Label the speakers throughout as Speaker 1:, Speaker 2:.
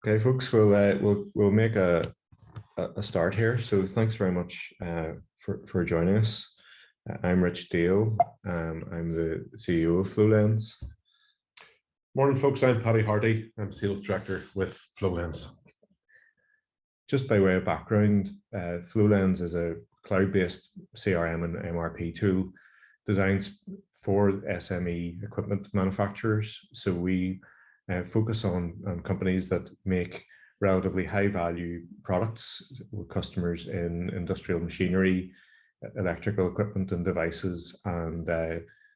Speaker 1: Okay, folks, we'll make a start here. So thanks very much for joining us. I'm Rich Dale. I'm the CEO of Flowlens.
Speaker 2: Morning, folks. I'm Paddy Hardy. I'm Sales Director with Flowlens.
Speaker 1: Just by way of background, Flowlens is a cloud-based CRM and MRP tool designed for SME equipment manufacturers. So we focus on companies that make relatively high-value products with customers in industrial machinery, electrical equipment and devices, and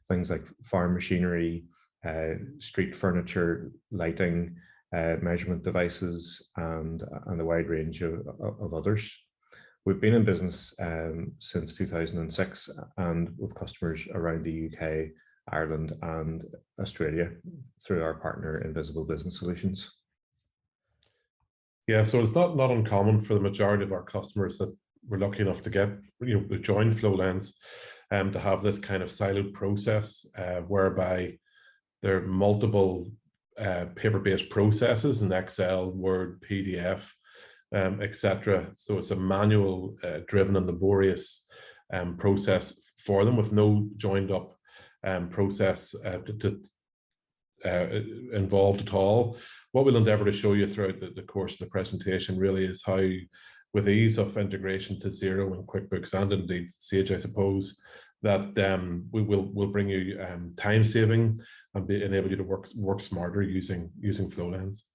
Speaker 1: things like farm machinery, street furniture, lighting, measurement devices, and a wide range of others. We've been in business since 2006 and with customers around the UK, Ireland, and Australia through our partner Invisible Business Solutions.
Speaker 2: Yeah, so it's not uncommon for the majority of our customers that we're lucky enough to get, join Flowlens, to have this kind of siloed process whereby there are multiple paper-based processes in Excel, Word, PDF, etc. So it's a manual driven and laborious process for them with no joined up process involved at all. What we'll endeavour to show you throughout the course of the presentation really is how, with ease of integration to Xero and QuickBooks and indeed Sage, I suppose, that we'll bring you time saving and enable you to work smarter using Flowlens.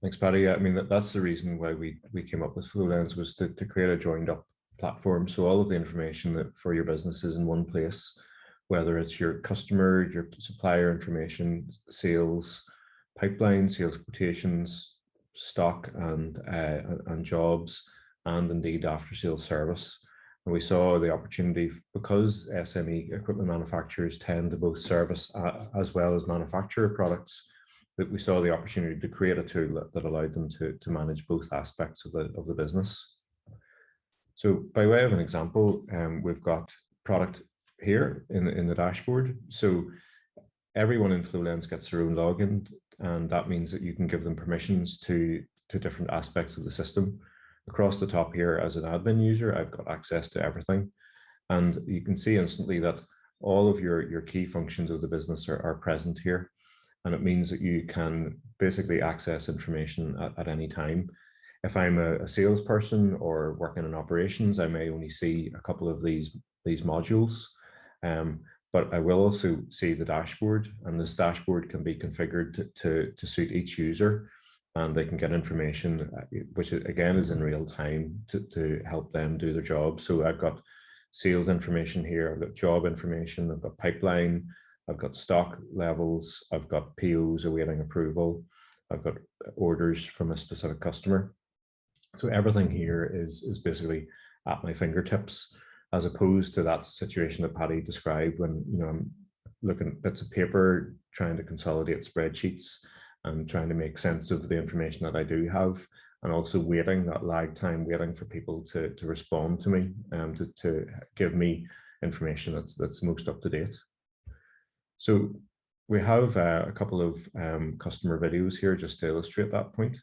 Speaker 1: Thanks, Paddy. I mean, that's the reason why we came up with Flowlens, was to create a joined up platform. So all of the information that for your business is in one place, whether it's your customer, your supplier information, sales pipeline, sales quotations, stock and jobs, and indeed after sales service. And we saw the opportunity, because SME equipment manufacturers tend to both service as well as manufacture products, that we saw the opportunity to create a tool that allowed them to manage both aspects of the business. So by way of an example, we've got product here in the dashboard. So everyone in Flowlens gets their own login, and that means that you can give them permissions to different aspects of the system. Across the top here, as an admin user, I've got access to everything, and you can see instantly that all of your key functions of the business are present here, and it means that you can basically access information at any time. If I'm a salesperson or working in operations, I may only see a couple of these modules, but I will also see the dashboard, and this dashboard can be configured to suit each user, and they can get information, which again is in real time to help them do their job. So I've got sales information here, I've got job information, I've got pipeline, I've got stock levels, I've got POs awaiting approval, I've got orders from a specific customer. So everything here is basically at my fingertips, as opposed to that situation that Paddy described when I'm looking at bits of paper, trying to consolidate spreadsheets and trying to make sense of the information that I do have, and also waiting, that lag time, waiting for people to respond to me, to give me information that's most up to date. So we have a couple of customer videos here just to illustrate that point.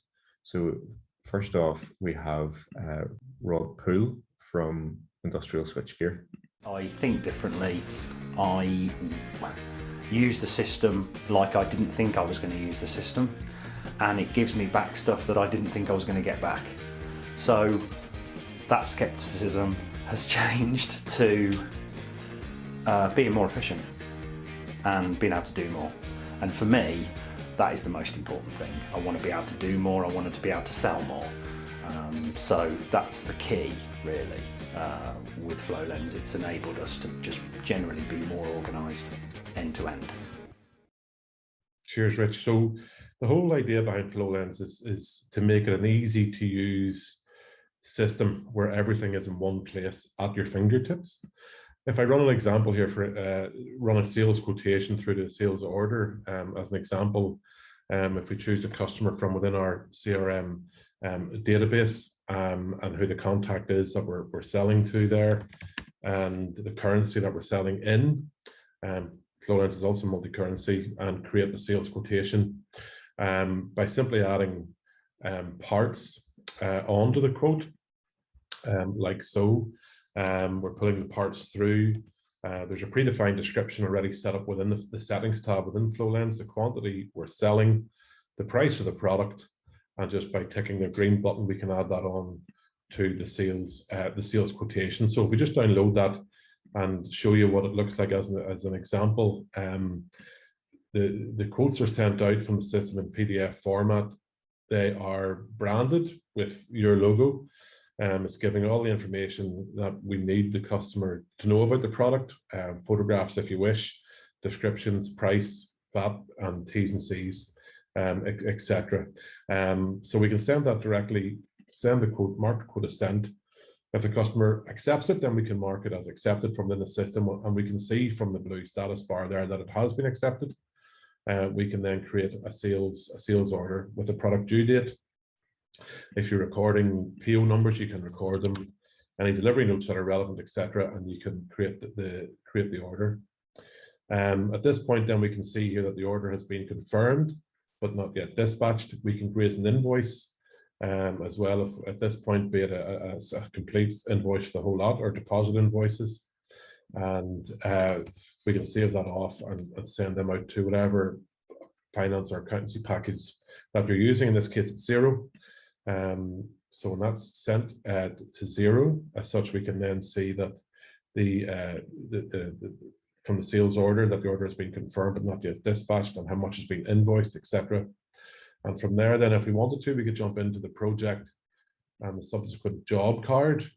Speaker 1: So first off, we have Rockpool from Industrial Switchgear.
Speaker 3: I think differently. I use the system like I didn't think I was going to use the system, and it gives me back stuff that I didn't think I was going to get back. So that skepticism has changed to being more efficient and being able to do more. And for me, that is the most important thing. I want to be able to do more, I want to be able to sell more. So that's the key, really. With Flowlens, it's enabled us to just generally be more organised end to end.
Speaker 2: Cheers, Rich. So the whole idea behind Flowlens is to make it an easy to use system where everything is in one place at your fingertips. If I run an example here for run a sales quotation through the sales order as an example, if we choose a customer from within our CRM database and who the contact is that we're selling to there, and the currency that we're selling in, Flowlens is also multi-currency, and create the sales quotation. by simply adding parts onto the quote, like so. We're pulling the parts through. There's a predefined description already set up within the settings tab within Flowlens, the quantity we're selling, the price of the product, and just by ticking the green button, we can add that on to the sales quotation. So if we just download that and show you what it looks like as an example, the quotes are sent out from the system in PDF format. They are branded with your logo. It's giving all the information that we need the customer to know about the product, photographs if you wish, descriptions, price, VAT, and T's and C's, etc. So we can send that directly, send the quote, mark the quote as sent. If the customer accepts it, then we can mark it as accepted from within the system, and we can see from the blue status bar there that it has been accepted. We can then create a sales order with a product due date. If you're recording PO numbers, you can record them, any delivery notes that are relevant, etc., and you can create the order. At this point, then we can see here that the order has been confirmed, but not yet dispatched. We can raise an invoice as well, if at this point, be it a complete invoice for the whole lot or deposit invoices, and we can save that off and send them out to whatever finance or accountancy package that you're using. In this case, it's Xero. So when that's sent to Xero, as such, we can then see that from the sales order that the order has been confirmed but not yet dispatched, and how much has been invoiced, etc. And from there, then, if we wanted to, we could jump into the project and the subsequent job card,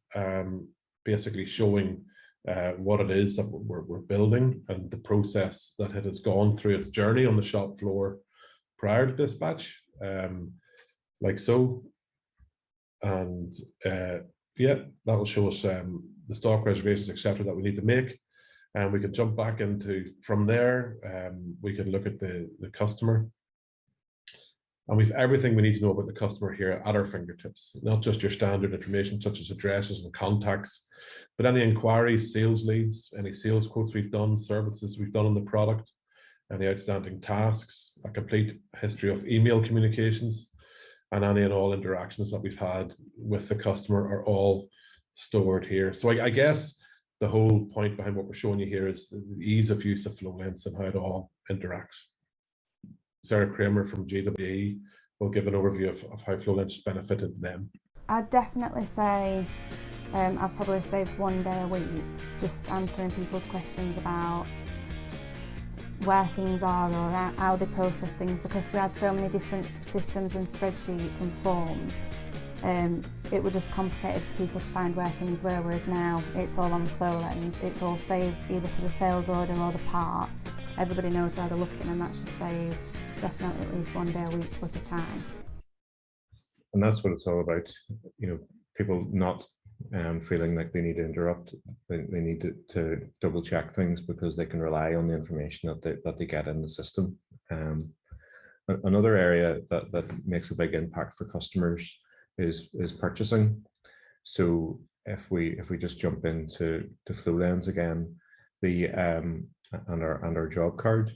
Speaker 2: basically showing what it is that we're building and the process that it has gone through its journey on the shop floor prior to dispatch, like so. And yeah, that'll show us the stock reservations, etc., that we need to make. And we can jump back into, from there, we can look at the customer. And we've everything we need to know about the customer here at our fingertips, not just your standard information such as addresses and contacts, but any inquiries, sales leads, any sales quotes we've done, services we've done on the product, any outstanding tasks, a complete history of email communications, and any and all interactions that we've had with the customer are all stored here. So I guess the whole point behind what we're showing you here is the ease of use of Flowlens and how it all interacts. Sarah Kramer from GWE will give an overview of how Flowlens has benefited them.
Speaker 4: I'd definitely say I've probably saved one day a week just answering people's questions about where things are or how they process things, because we had so many different systems and spreadsheets and forms. It was just complicated for people to find where things were, whereas now it's all on Flowlens. It's all saved either to the sales order or the part. Everybody knows where they're looking, and that's just saved definitely at least one day a week's worth of time.
Speaker 1: And that's what it's all about. You know, people not feeling like they need to interrupt. They need to double check things because they can rely on the information that they get in the system. Another area that makes a big impact for customers is purchasing. So if we just jump into Flowlens again, and our job card,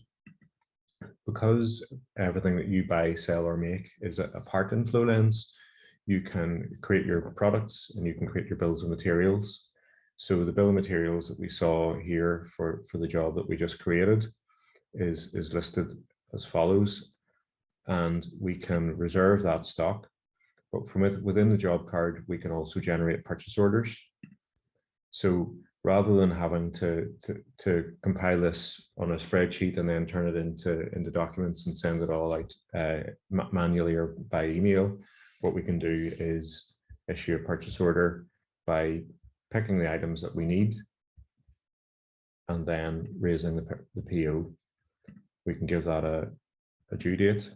Speaker 1: because everything that you buy, sell, or make is a part in Flowlens, you can create your products and you can create your bills of materials. So the bill of materials that we saw here for the job that we just created is listed as follows, and we can reserve that stock. But from within the job card, we can also generate purchase orders. So rather than having to compile this on a spreadsheet and then turn it into documents and send it all out manually or by email, what we can do is issue a purchase order by picking the items that we need and then raising the PO. We can give that a due date.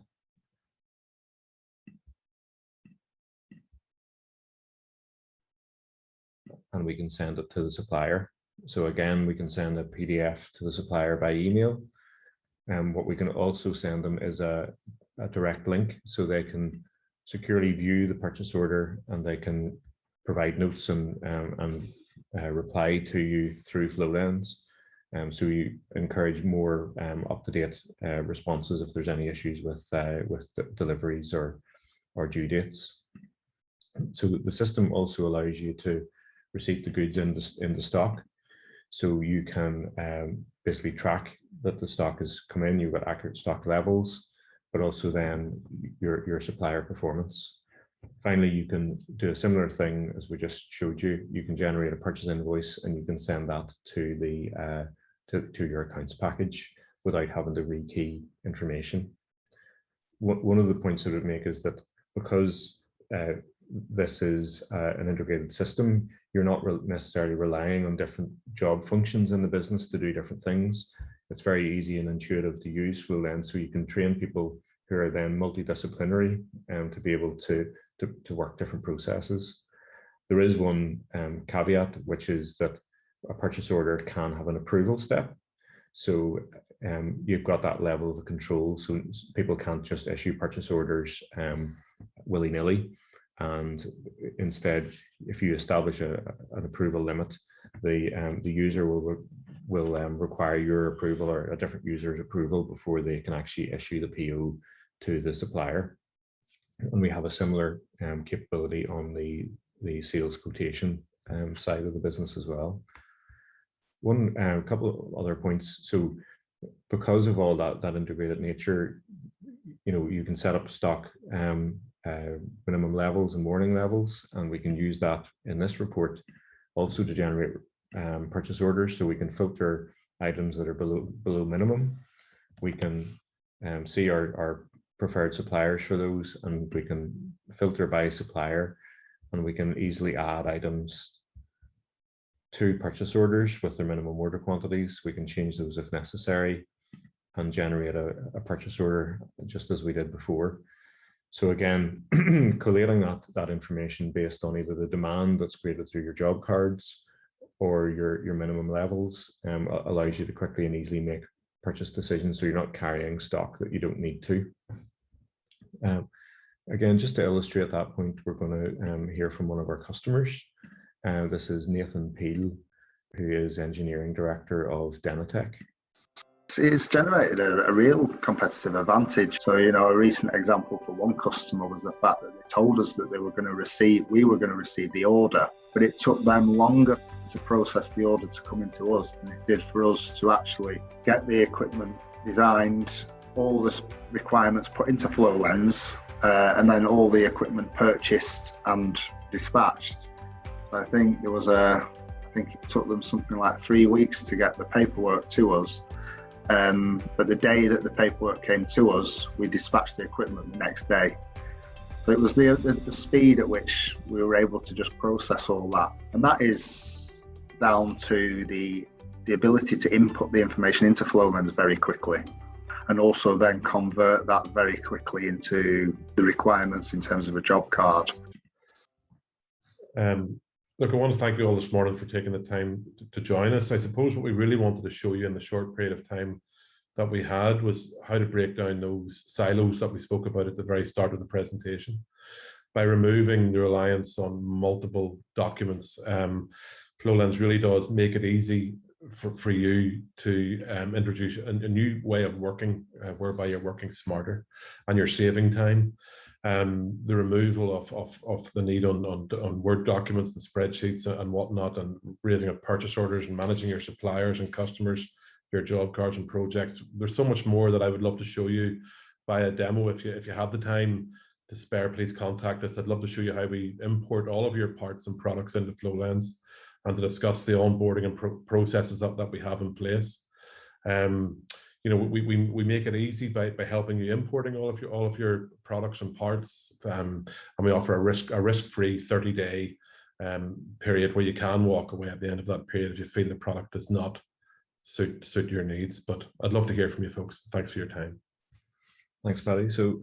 Speaker 1: And we can send it to the supplier. So again, we can send a PDF to the supplier by email. And what we can also send them is a direct link so they can securely view the purchase order, and they can provide notes and reply to you through Flowlens. So you encourage more up-to-date responses if there's any issues with deliveries or due dates. So the system also allows you to receipt the goods into stock. So you can basically track that the stock has come in, you've got accurate stock levels, but also then your supplier performance. Finally, you can do a similar thing as we just showed you. You can generate a purchase invoice and you can send that to the to your accounts package without having to rekey information. One of the points I would make is that because this is an integrated system, you're not necessarily relying on different job functions in the business to do different things. It's very easy and intuitive to use Flowlens, so you can train people who are then multidisciplinary to be able to work different processes. There is one caveat, which is that a purchase order can have an approval step. So you've got that level of control, so people can't just issue purchase orders willy-nilly. And instead, if you establish an approval limit, the user will require your approval or a different user's approval before they can actually issue the PO to the supplier. And we have a similar capability on the sales quotation side of the business as well. One couple of other points. So because of all that integrated nature, you can set up stock minimum levels and warning levels, and we can use that in this report also to generate purchase orders. So we can filter items that are below minimum. We can see our preferred suppliers for those, and we can filter by supplier, and we can easily add items to purchase orders with their minimum order quantities. We can change those if necessary and generate a purchase order just as we did before. So again, collating that information based on either the demand that's created through your job cards or your minimum levels allows you to quickly and easily make purchase decisions, so you're not carrying stock that you don't need to. Again, just to illustrate that point, we're going to hear from one of our customers. This is Nathan Peel, who is Engineering Director of Denatec.
Speaker 5: It's generated a real competitive advantage. So, a recent example for one customer was the fact that they told us that we were going to receive the order, but it took them longer to process the order to come into us than it did for us to actually get the equipment designed, all the requirements put into Flowlens, and then all the equipment purchased and dispatched. So I think it took them something like 3 weeks to get the paperwork to us. But the day that the paperwork came to us, we dispatched the equipment the next day. So it was the speed at which we were able to just process all that. And that is down to the ability to input the information into Flowlens very quickly, and also then convert that very quickly into the requirements in terms of a job card.
Speaker 2: Look, I want to thank you all this morning for taking the time to join us. I suppose what we really wanted to show you in the short period of time that we had was how to break down those silos that we spoke about at the very start of the presentation. By removing the reliance on multiple documents, Flowlens really does make it easy for you to introduce a new way of working, whereby you're working smarter and you're saving time. The removal of the need on Word documents and spreadsheets and whatnot, and raising up purchase orders and managing your suppliers and customers, your job cards and projects. There's so much more that I would love to show you via demo. If you have the time to spare, please contact us. I'd love to show you how we import all of your parts and products into Flowlens, and to discuss the onboarding and processes that we have in place. We make it easy by helping you importing all of your products and parts, and we offer a risk-free 30-day period where you can walk away at the end of that period if you feel the product does not suit your needs. But I'd love to hear from you folks. Thanks for your time.
Speaker 1: Thanks, Paddy. So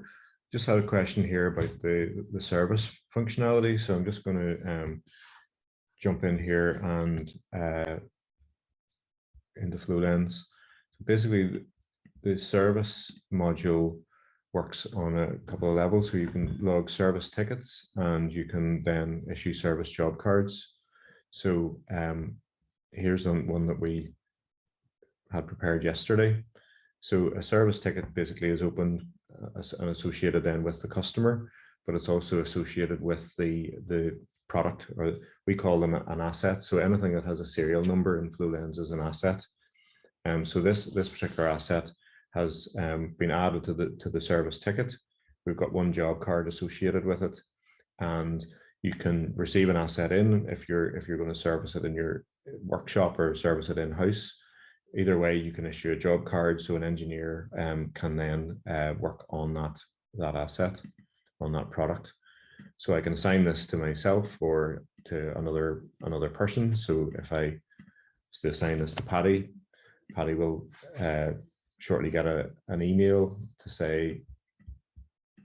Speaker 1: just had a question here about the service functionality. So I'm just going to jump in here and into Flowlens. Basically, the service module works on a couple of levels. So you can log service tickets and you can then issue service job cards. So here's one that we had prepared yesterday. So a service ticket basically is opened and associated then with the customer, but it's also associated with the product, or we call them an asset. So anything that has a serial number in Flowlens is an asset. So this particular asset has been added to the service ticket. We've got one job card associated with it, and you can receive an asset in if you're going to service it in your workshop or service it in-house. Either way, you can issue a job card, so an engineer can then work on that asset, on that product. So I can assign this to myself or to another person. So if I was to assign this to Paddy, Paddy will shortly get an email to say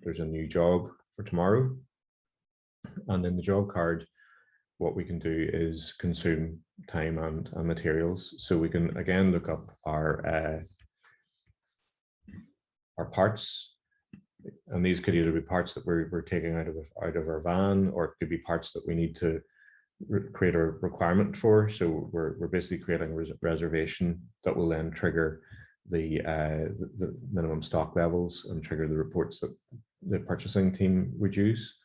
Speaker 1: there's a new job for tomorrow. And in the job card, what we can do is consume time and materials. So we can again look up our parts, and these could either be parts that we're taking out of our van, or it could be parts that we need to create a requirement for. So we're basically creating a reservation that will then trigger the minimum stock levels and trigger the reports that the purchasing team would use.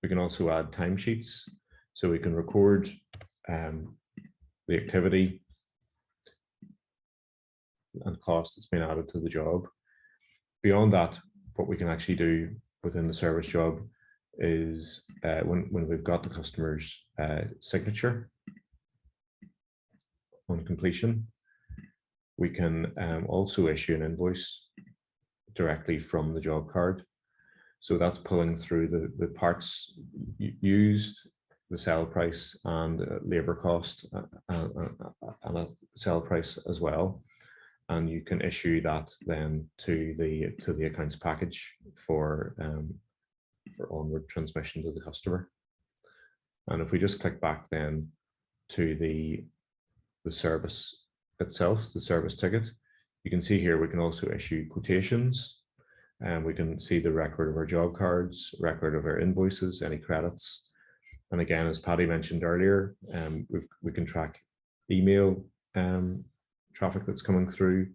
Speaker 1: We can also add timesheets, so we can record the activity and cost that's been added to the job. Beyond that, what we can actually do within the service job is when we've got the customer's signature on completion, we can also issue an invoice directly from the job card. So that's pulling through the parts used, the sell price, and labor cost, and a sell price as well. And you can issue that then to the accounts package for onward transmission to the customer. And if we just click back then to the service itself, the service ticket, you can see here we can also issue quotations. And we can see the record of our job cards, record of our invoices, any credits. And again, as Paddy mentioned earlier, we can track email traffic that's coming through.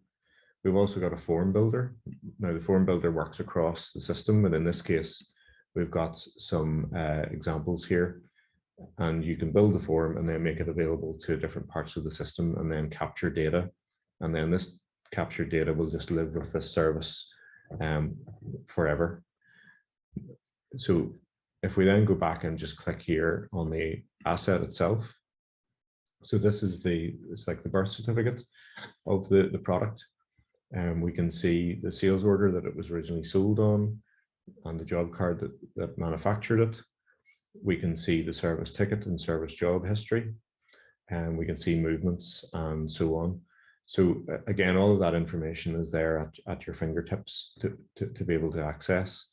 Speaker 1: We've also got a form builder. Now the form builder works across the system, and in this case, we've got some examples here. And you can build the form and then make it available to different parts of the system and then capture data. And then this captured data will just live with this service forever. So if we then go back and just click here on the asset itself, so this is it's like the birth certificate of the product, and we can see the sales order that it was originally sold on and the job card that manufactured it. We can see the service ticket and service job history, and we can see movements and so on. So again, all of that information is there at your fingertips to be able to access.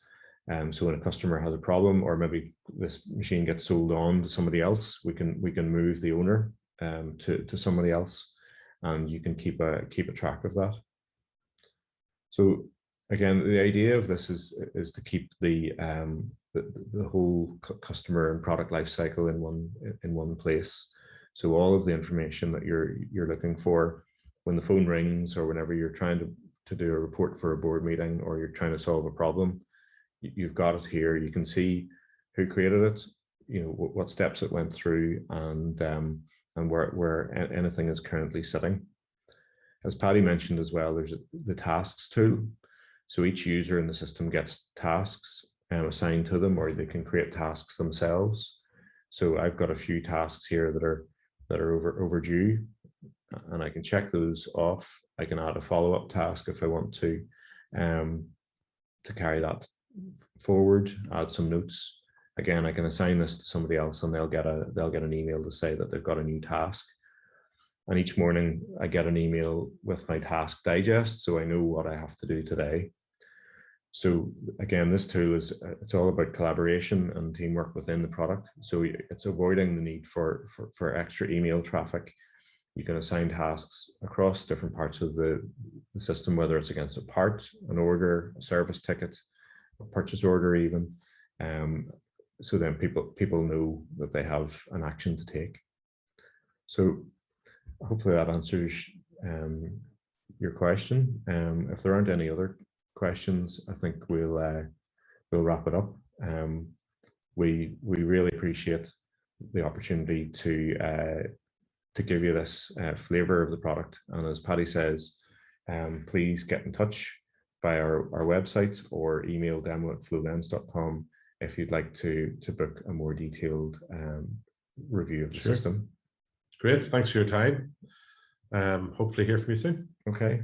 Speaker 1: So when a customer has a problem, or maybe this machine gets sold on to somebody else, we can move the owner to somebody else, and you can keep a track of that. So again, the idea of this is to keep the whole customer and product life cycle in one place. So all of the information that you're looking for when the phone rings, or whenever you're trying to do a report for a board meeting, or you're trying to solve a problem, you've got it here. You can see who created it, what steps it went through, and where anything is currently sitting. As Paddy mentioned as well, there's the tasks tool. So each user in the system gets tasks assigned to them, or they can create tasks themselves. So I've got a few tasks here that are overdue, and I can check those off. I can add a follow-up task if I want to carry that forward, add some notes. Again, I can assign this to somebody else, and they'll get an email to say that they've got a new task. And each morning I get an email with my task digest, so I know what I have to do today. So again, this tool it's all about collaboration and teamwork within the product. So it's avoiding the need for extra email traffic. You can assign tasks across different parts of the system, whether it's against a part, an order, a service ticket, a purchase order even. So then people know that they have an action to take. So hopefully that answers your question. If there aren't any other questions, I think we'll wrap it up. We really appreciate the opportunity to give you this flavor of the product. And as Paddy says, please get in touch via our website or email demo@flowlens.com if you'd like to book a more detailed review of the system.
Speaker 2: Great, thanks for your time. Hopefully hear from you soon.
Speaker 1: Okay,